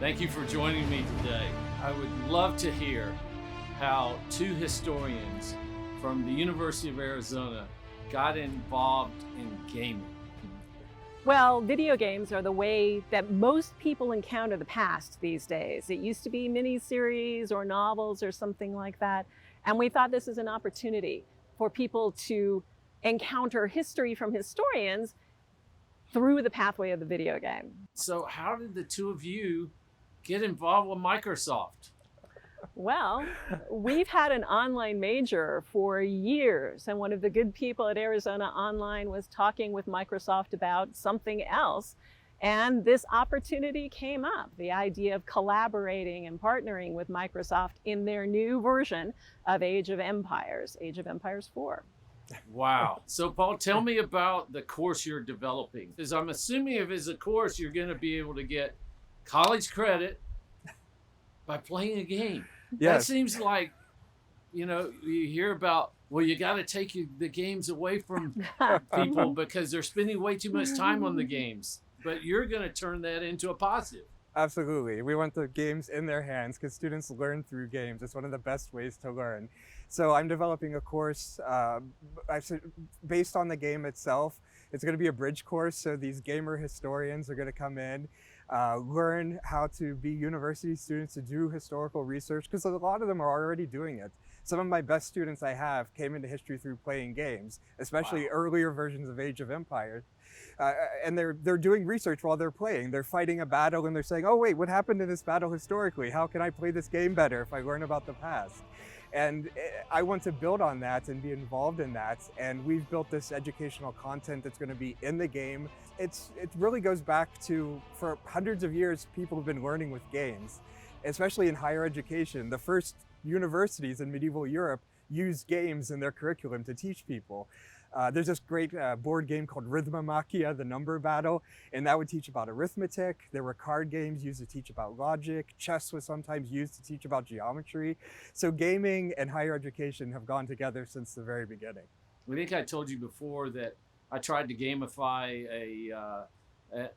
Thank you for joining me today. I would love to hear how two historians from the University of Arizona got involved in gaming. Well, video games are the way that most people encounter the past these days. It used to be miniseries or novels or something like that. And we thought this is an opportunity for people to encounter history from historians through the pathway of the video game. So how did the two of you get involved with Microsoft? Well, we've had an online major for years, and one of the good people at Arizona Online was talking with Microsoft about something else, and this opportunity came up, the idea of collaborating and partnering with Microsoft in their new version of Age of Empires 4. Wow. So Paul, tell me about the course you're developing, because I'm assuming if it's a course, you're going to be able to get college credit by playing a game. Yes. That seems like, you hear about, well, you got to take the games away from people because they're spending way too much time on the games. But you're going to turn that into a positive. Absolutely. We want the games in their hands because students learn through games. It's one of the best ways to learn. So I'm developing a course based on the game itself. It's going to be a bridge course. So these gamer historians are going to come in, learn how to be university students, to do historical research, because a lot of them are already doing it. Some of my best students I have came into history through playing games, especially earlier versions of Age of Empires. And they're doing research while they're playing. They're fighting a battle and they're saying, oh wait, what happened in this battle historically? How can I play this game better if I learn about the past? And I want to build on that and be involved in that. And we've built this educational content that's going to be in the game. It really goes back to, for hundreds of years, people have been learning with games, especially in higher education. The first universities in medieval Europe used games in their curriculum to teach people. There's this great board game called Rhythmomachia, the number battle, and that would teach about arithmetic. There were card games used to teach about logic. Chess was sometimes used to teach about geometry. So gaming and higher education have gone together since the very beginning. I think I told you before that I tried to gamify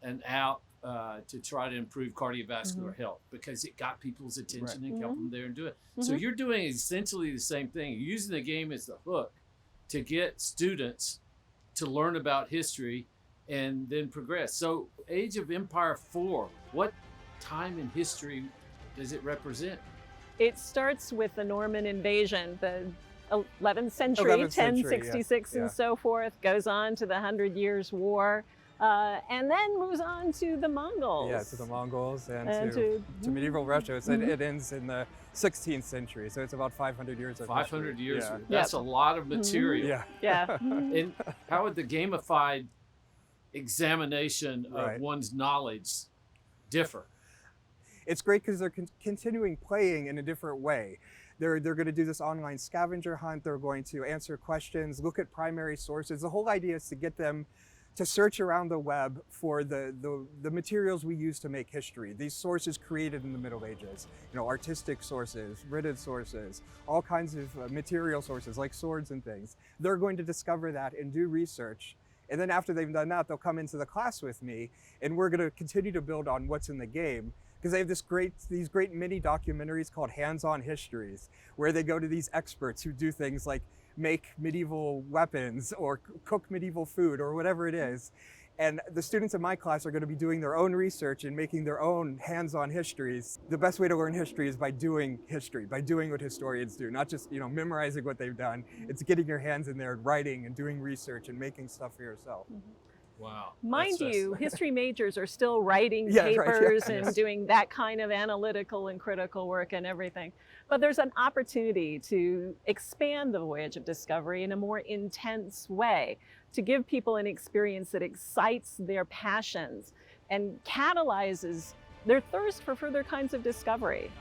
an app to try to improve cardiovascular health because it got people's attention and kept them there and do it. So you're doing essentially the same thing. You're using the game as the hook to get students to learn about history and then progress. So Age of Empire 4, what time in history does it represent? It starts with the Norman invasion, the 11th century, 1066 and so forth, goes on to the 100 Years' War, and then moves on to the Mongols. Yeah, to the Mongols and to medieval Russia. It ends in the 16th century, so it's about 500 years of 500 history. years. That's a lot of material. Yeah. And how would the gamified examination of one's knowledge differ? It's great because they're continuing playing in a different way. They're going to do this online scavenger hunt. They're going to answer questions, look at primary sources. The whole idea is to get them to search around the web for the materials we use to make history. These sources created in the Middle Ages, artistic sources, written sources, all kinds of material sources like swords and things. They're going to discover that and do research. And then after they've done that, they'll come into the class with me and we're going to continue to build on what's in the game. Because they have these great mini documentaries called Hands-On Histories, where they go to these experts who do things like make medieval weapons or cook medieval food or whatever it is. And the students in my class are going to be doing their own research and making their own hands-on histories. The best way to learn history is by doing history, by doing what historians do, not just memorizing what they've done. It's getting your hands in there and writing and doing research and making stuff for yourself. Wow. Mind you, history majors are still writing papers and doing that kind of analytical and critical work and everything. But there's an opportunity to expand the voyage of discovery in a more intense way, to give people an experience that excites their passions and catalyzes their thirst for further kinds of discovery.